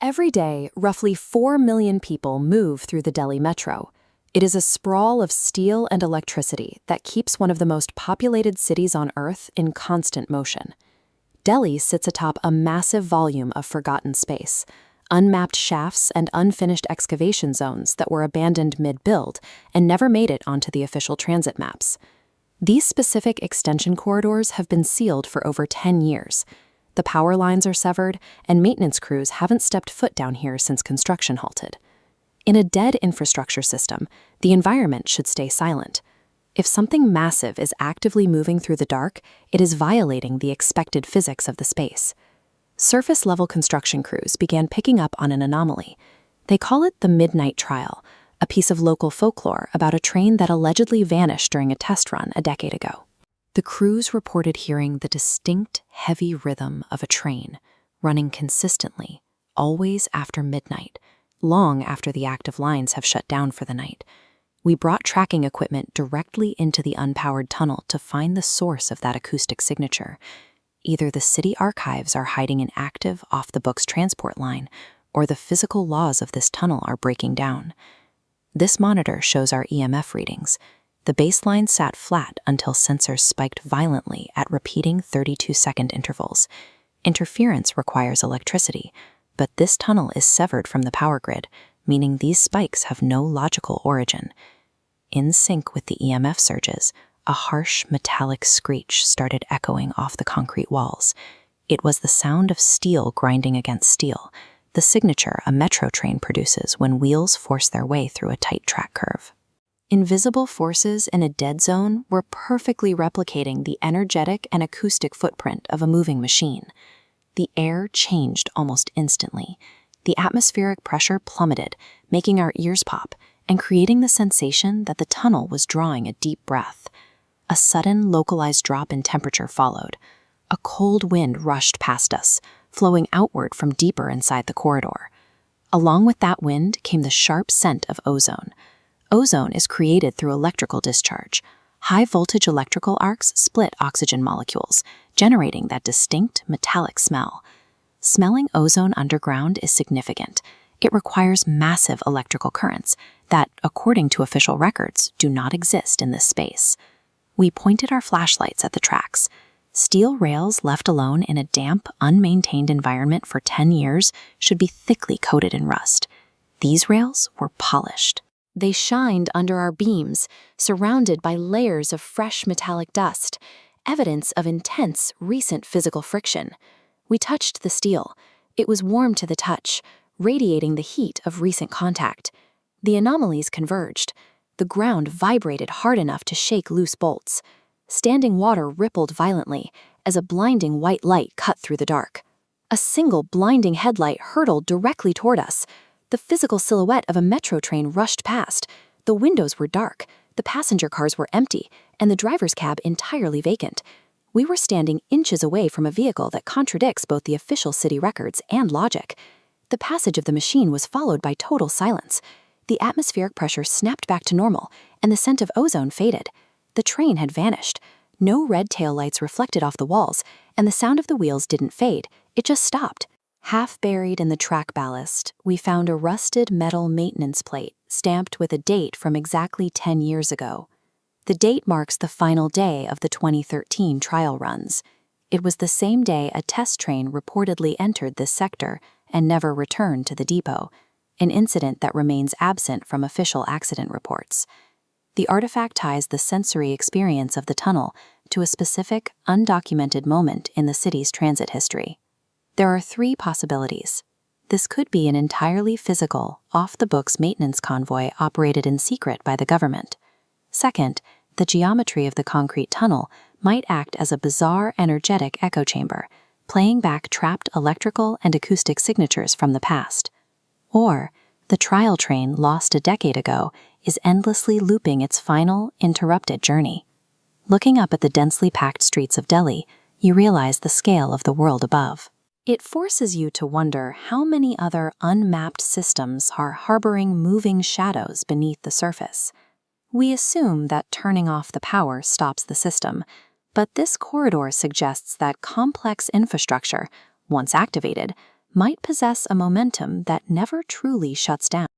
Every day, roughly 4 million people move through the Delhi metro. It is a sprawl of steel and electricity that keeps one of the most populated cities on Earth in constant motion. Delhi sits atop a massive volume of forgotten space, unmapped shafts and unfinished excavation zones that were abandoned mid-build and never made it onto the official transit maps. These specific extension corridors have been sealed for over 10 years. The power lines are severed, and maintenance crews haven't stepped foot down here since construction halted. In a dead infrastructure system, the environment should stay silent. If something massive is actively moving through the dark, it is violating the expected physics of the space. Surface-level construction crews began picking up on an anomaly. They call it the Midnight Trial, a piece of local folklore about a train that allegedly vanished during a test run a decade ago. The crews reported hearing the distinct, heavy rhythm of a train, running consistently, always after midnight, long after the active lines have shut down for the night. We brought tracking equipment directly into the unpowered tunnel to find the source of that acoustic signature. Either the city archives are hiding an active, off-the-books transport line, or the physical laws of this tunnel are breaking down. This monitor shows our EMF readings. The baseline sat flat until sensors spiked violently at repeating 32-second intervals. Interference requires electricity, but this tunnel is severed from the power grid, meaning these spikes have no logical origin. In sync with the EMF surges, a harsh metallic screech started echoing off the concrete walls. It was the sound of steel grinding against steel, the signature a metro train produces when wheels force their way through a tight track curve. Invisible forces in a dead zone were perfectly replicating the energetic and acoustic footprint of a moving machine. The air changed almost instantly. The atmospheric pressure plummeted, making our ears pop and creating the sensation that the tunnel was drawing a deep breath. A sudden, localized drop in temperature followed. A cold wind rushed past us, flowing outward from deeper inside the corridor. Along with that wind came the sharp scent of ozone. Ozone is created through electrical discharge. High-voltage electrical arcs split oxygen molecules, generating that distinct metallic smell. Smelling ozone underground is significant. It requires massive electrical currents that, according to official records, do not exist in this space. We pointed our flashlights at the tracks. Steel rails left alone in a damp, unmaintained environment for 10 years should be thickly coated in rust. These rails were polished. They shined under our beams, surrounded by layers of fresh metallic dust, evidence of intense, recent physical friction. We touched the steel. It was warm to the touch, radiating the heat of recent contact. The anomalies converged. The ground vibrated hard enough to shake loose bolts. Standing water rippled violently as a blinding white light cut through the dark. A single blinding headlight hurtled directly toward us. The physical silhouette of a metro train rushed past. The windows were dark, the passenger cars were empty, and the driver's cab entirely vacant. We were standing inches away from a vehicle that contradicts both the official city records and logic. The passage of the machine was followed by total silence. The atmospheric pressure snapped back to normal, and the scent of ozone faded. The train had vanished. No red taillights reflected off the walls, and the sound of the wheels didn't fade. It just stopped. Half buried in the track ballast, we found a rusted metal maintenance plate stamped with a date from exactly 10 years ago. The date marks the final day of the 2013 trial runs. It was the same day a test train reportedly entered this sector and never returned to the depot, an incident that remains absent from official accident reports. The artifact ties the sensory experience of the tunnel to a specific, undocumented moment in the city's transit history. There are 3 possibilities. This could be an entirely physical, off-the-books maintenance convoy operated in secret by the government. Second, the geometry of the concrete tunnel might act as a bizarre, energetic echo chamber, playing back trapped electrical and acoustic signatures from the past. Or, the trial train lost a decade ago is endlessly looping its final, interrupted journey. Looking up at the densely packed streets of Delhi, you realize the scale of the world above. It forces you to wonder how many other unmapped systems are harboring moving shadows beneath the surface. We assume that turning off the power stops the system, but this corridor suggests that complex infrastructure, once activated, might possess a momentum that never truly shuts down.